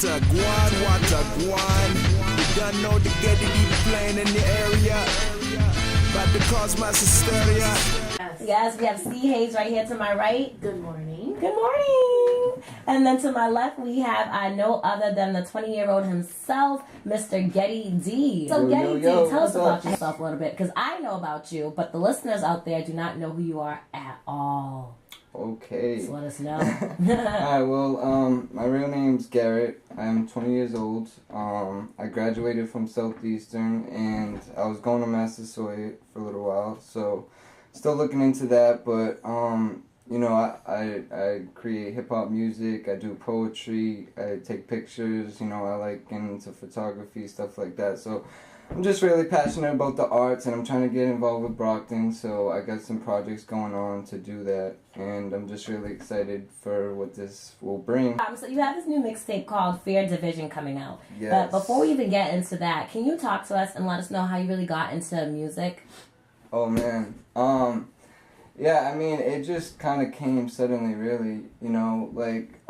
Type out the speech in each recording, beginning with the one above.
what a guan. You don't know the Getty D playing in the area. About to cause mass hysteria. Yes, we have C. Hayes right here to my right. Good morning. Good morning. And then to my left, we have no other than the 20-year-old himself, Mr. Getty D. So Getty D, tell us about yourself a little bit, because I know about you, but the listeners out there do not know who you are at all. Okay. So let us know. Alright, well, my real name's Garrett. I'm 20 years old. I graduated from Southeastern, and I was going to Massasoit for a little while, so still looking into that, but, you know, I create hip-hop music, I do poetry, I take pictures, you know, I like getting into photography, stuff like that, so I'm just really passionate about the arts, and I'm trying to get involved with Brockton, so I got some projects going on to do that, and I'm just really excited for what this will bring. So you have this new mixtape called Fear Division coming out. Yes. But before we even get into that, can you talk to us and let us know how you really got into music? Oh, man. Yeah, I mean, it just kind of came suddenly, really, you know, like,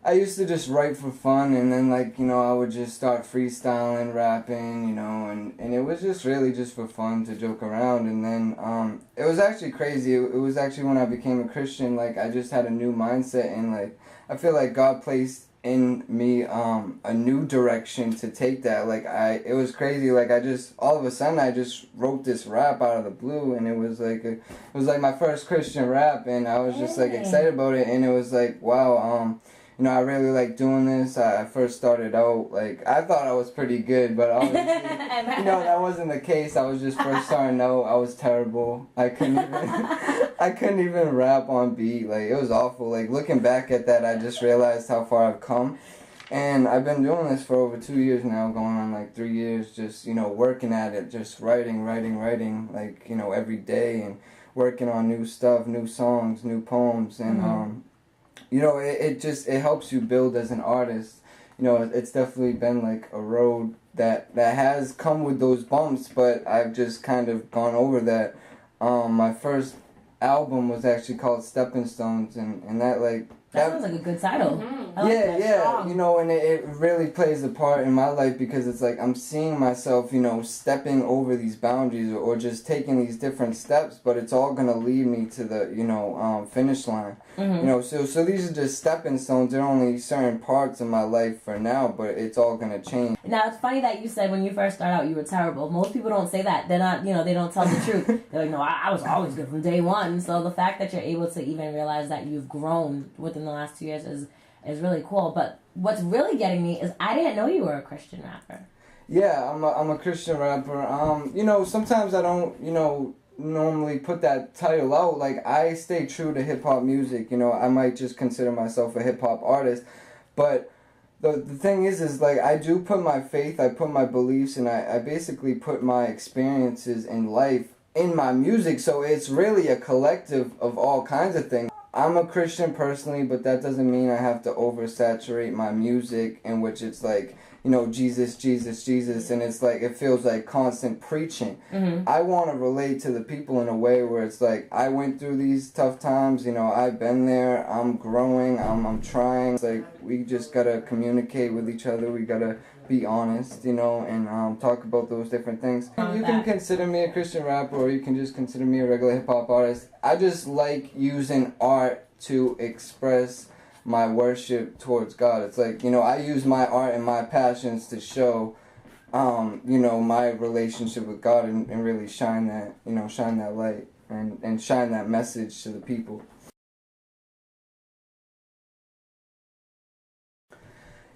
I used to just write for fun, and then, like, you know, I would just start freestyling, rapping, you know, and it was just really just for fun to joke around, and then, it was actually crazy. It was actually when I became a Christian, like, I just had a new mindset, and, like, I feel like God placed in me a new direction to take that. Like, it was crazy. Like, I just all of a sudden I just wrote this rap out of the blue, and it was like my first Christian rap, and I was just like excited about it, and it was like, wow, you know, I really like doing this. I first started out, like, I thought I was pretty good, but obviously, you know, that wasn't the case. I was just first starting out. I was terrible. I couldn't even rap on beat. Like, it was awful. Like, looking back at that, I just realized how far I've come. And I've been doing this for over 2 years now, going on like 3 years, just, you know, working at it, just writing, like, you know, every day, and working on new stuff, new songs, new poems, and, you know, it helps you build as an artist. You know, it's definitely been like a road that has come with those bumps, but I've just kind of gone over that. My first album was actually called Stepping Stones, and that, like, that sounds like a good title. Yeah, you know, and it really plays a part in my life, because it's like I'm seeing myself, you know, stepping over these boundaries, or just taking these different steps, but it's all gonna lead me to the, you know, finish line. You know, so these are just stepping stones. They're only certain parts of my life for now, but it's all gonna change. Now, it's funny that you said when you first started out you were terrible. Most people don't say that. They're not, you know, they don't tell the truth. They're like, no, I was always good from day one. So the fact that you're able to even realize that you've grown within the last 2 years is really cool. But what's really getting me is I didn't know you were a Christian rapper. Yeah, I'm a Christian rapper. You know, sometimes I don't, you know, normally put that title out. Like, I stay true to hip-hop music. You know, I might just consider myself a hip-hop artist, but the thing is like, I do put my faith, I put my beliefs, and I basically put my experiences in life in my music, so it's really a collective of all kinds of things. I'm a Christian personally, but that doesn't mean I have to oversaturate my music, in which it's like, you know, Jesus, Jesus, Jesus, and it's like, it feels like constant preaching. I want to relate to the people in a way where it's like, I went through these tough times, you know, I've been there, I'm growing, I'm trying. It's like, we just gotta communicate with each other, we gotta be honest, you know, and talk about those different things. You can consider me a Christian rapper, or you can just consider me a regular hip-hop artist. I just like using art to express my worship towards God. It's like, you know, I use my art and my passions to show, you know, my relationship with God, and really shine that, you know, shine that light, and shine that message to the people.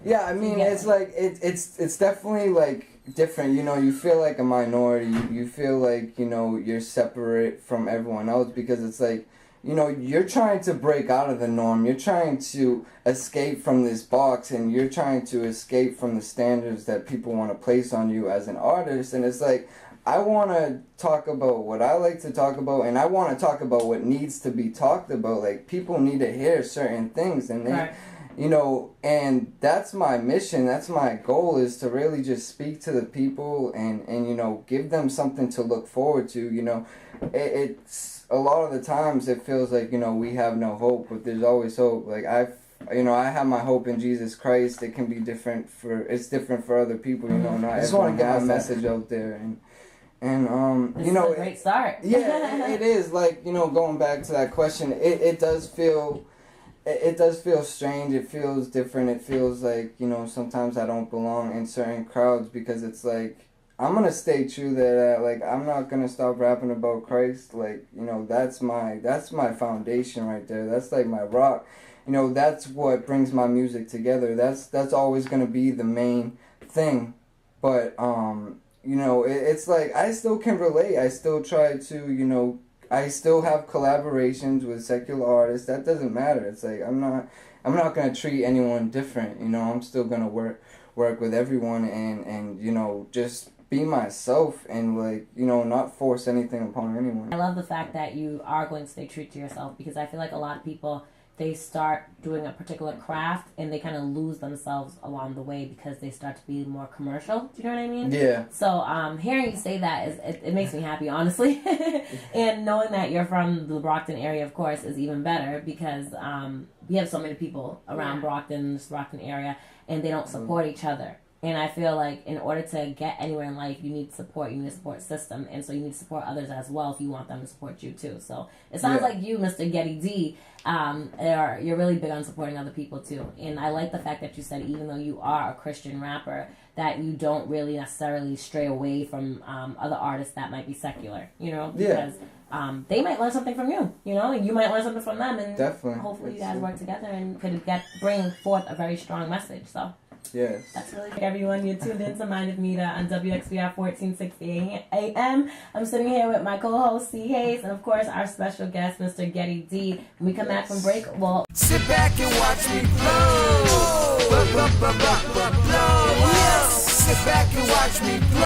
Yeah, I mean, it's like, it's definitely, like, different, you know, you feel like a minority, you feel like, you know, you're separate from everyone else, because it's like, you know, you're trying to break out of the norm, you're trying to escape from this box, and you're trying to escape from the standards that people want to place on you as an artist, and it's like, I want to talk about what I like to talk about, and I want to talk about what needs to be talked about. Like, people need to hear certain things, and they, you know, and that's my mission, that's my goal, is to really just speak to the people, and you know, give them something to look forward to. You know, it's a lot of the times it feels like, you know, we have no hope, but there's always hope. Like, you know, I have my hope in Jesus Christ. It can be different it's different for other people, you know, not I just want everyone to get has my a message out there. And This you know, is a great start. yeah, it is, like, you know, going back to that question, it does feel strange. It feels different. It feels like, you know, sometimes I don't belong in certain crowds, because it's like, I'm gonna stay true to that. Like, I'm not gonna stop rapping about Christ. Like, you know, that's my foundation right there. That's like my rock. You know, that's what brings my music together. That's always gonna be the main thing. But you know, it's like, I still can relate. I still try to, you know, I still have collaborations with secular artists. That doesn't matter. It's like, I'm not gonna treat anyone different. You know, I'm still gonna work with everyone, and you know, just be myself, and, like, you know, not force anything upon anyone. I love the fact that you are going to stay true to yourself, because I feel like a lot of people, they start doing a particular craft and they kind of lose themselves along the way because they start to be more commercial. Do you know what I mean? Yeah. So hearing you say that, it makes me happy, honestly. And knowing that you're from the Brockton area, of course, is even better, because we have so many people around this Brockton area, and they don't support each other. And I feel like in order to get anywhere in life, you need support. You need a support system. And so you need to support others as well if you want them to support you too. So it sounds like you, Mr. Getty D, you're really big on supporting other people too. And I like the fact that you said, even though you are a Christian rapper, that you don't really necessarily stray away from other artists that might be secular, you know? Because they might learn something from you, you know? And you might learn something from them. And definitely, hopefully you guys work together and could bring forth a very strong message. So yes, that's really good. Everyone, you're tuned in to Mind of Meda on WXBR 1460 AM. I'm sitting here with my co-host C. Hayes, and of course our special guest, Mr. Getty D. When we come back from break, well, sit back and watch me blow. Blow. Yes. Sit back and watch me blow.